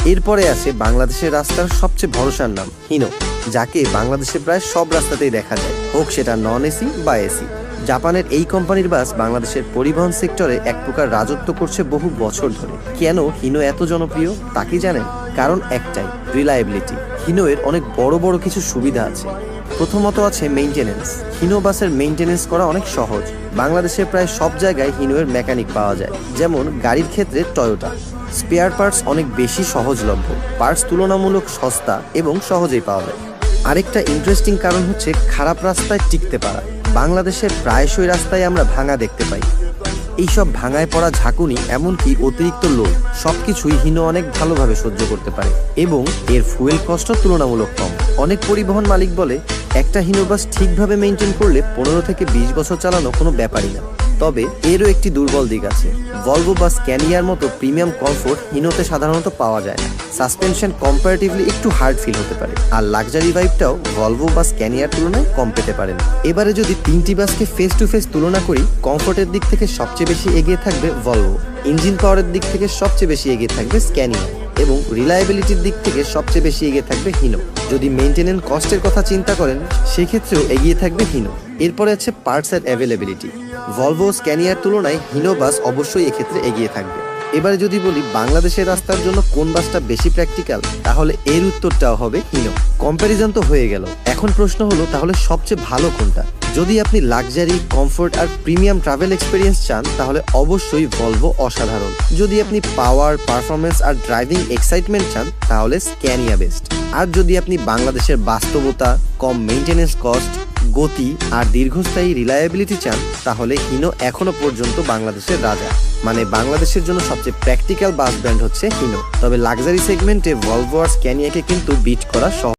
এরপরে আছে বাংলাদেশের রাস্তার সবচেয়ে ভরসার নাম হিনো, যাকে বাংলাদেশে প্রায় সব রাস্তাতেই দেখা যায়, হোক সেটা নন এসি বা এসি। জাপানের এই কোম্পানির বাস বাংলাদেশের পরিবহন সেক্টরে এক প্রকার রাজত্ব করছে বহু বছর ধরে। কেন হিনো এত জনপ্রিয় তা কি জানেন? কারণ একটাই, রিলায়েবিলিটি। হিনোয়ের অনেক বড় বড় কিছু সুবিধা আছে। প্রথমত আছে মেইনটেনেন্স। হিনো বাসের মেইনটেনেন্স করা অনেক সহজ। বাংলাদেশে প্রায় সব জায়গায় হিনোয়ের মেকানিক পাওয়া যায়, যেমন গাড়ির ক্ষেত্রে টয়োটা। স্পেয়ার পার্টস অনেক বেশি সহজলভ্য, পার্টস তুলনামূলক সস্তা এবং সহজেই পাওয়া যায়। আরেকটা ইন্টারেস্টিং কারণ হচ্ছে খারাপ রাস্তায় টিকতে পারা। বাংলাদেশের প্রায়শই রাস্তায় আমরা ভাঙা দেখতে পাই। এইসব ভাঙায় পড়া ঝাঁকুনি, এমনকি অতিরিক্ত লোড, সবকিছুই হিনো অনেক ভালোভাবে সহ্য করতে পারে এবং এর ফুয়েল কস্ট তুলনামূলক কম। অনেক পরিবহন মালিক বলে একটা হিনো বাস ঠিকভাবে মেনটেন করলে 15 থেকে 20 বছর চালানো কোনো ব্যাপারই না। তবে এরও একটি দুর্বল দিক আছে। ভলভো বা স্ক্যানিয়ার মতো প্রিমিয়াম কমফোর্ট হিনোতে সাধারণত পাওয়া যায় না। সাসপেনশন কম্পারেটিভলি একটু হার্ড ফিল হতে পারে, আর লাক্সারি ভাইবটাও ভলভো বা স্ক্যানিয়ার তুলনায় কম পেতে পারেন। এবারে যদি তিনটি বাসকে ফেস টু ফেস তুলনা করি, কমফোর্টের দিক থেকে সবচেয়ে বেশি এগিয়ে থাকবে ভলভো, ইঞ্জিন পাওয়ারের দিক থেকে সবচেয়ে বেশি এগিয়ে থাকবে স্ক্যানিয়ার এবং রিলায়েবিলিটির দিক থেকে সবচেয়ে বেশি এগিয়ে থাকবে হিনো। যদি মেইনটেনেন্স কস্টের কথা চিন্তা করেন, সেক্ষেত্রেও এগিয়ে থাকবে হিনো। এরপরে আছে পার্টস এর অ্যাভেলেবিলিটি। ভলভো স্ক্যানিয়ার তুলনায় হিনো বাস অবশ্যই এক্ষেত্রে এগিয়ে থাকবে। এবারে যদি বলি বাংলাদেশের রাস্তার জন্য কোন বাসটা বেশি প্র্যাকটিক্যাল, তাহলে এর উত্তরটাও হবে হিনো। কম্প্যারিজন তো হয়ে গেল, এখন প্রশ্ন হলো তাহলে সবচেয়ে ভালো কোনটা? যদি আপনি লাক্সারি, কমফোর্ট আর প্রিমিয়াম ট্রাভেল এক্সপিরিয়েন্স চান, তাহলে অবশ্যই ভলভো অসাধারণ। যদি আপনি পাওয়ার, পারফরমেন্স আর ড্রাইভিং এক্সাইটমেন্ট চান, তাহলে স্ক্যানিয়া বেস্ট। আর যদি আপনি বাংলাদেশের বাস্তবতা, কম মেইনটেনেন্স কস্ট, গতি আর দীর্ঘস্থায়ী রিলায়েবিলিটি চান, তাহলে হিনো এখনো পর্যন্ত বাংলাদেশের রাজা। মানে বাংলাদেশের জন্য সবচেয়ে প্র্যাকটিক্যাল বাস ব্র্যান্ড হচ্ছে হিনো। তবে লাক্সারি সেগমেন্টে ভলভো আর স্ক্যানিয়াকে কিন্তু বিট করা সহজ।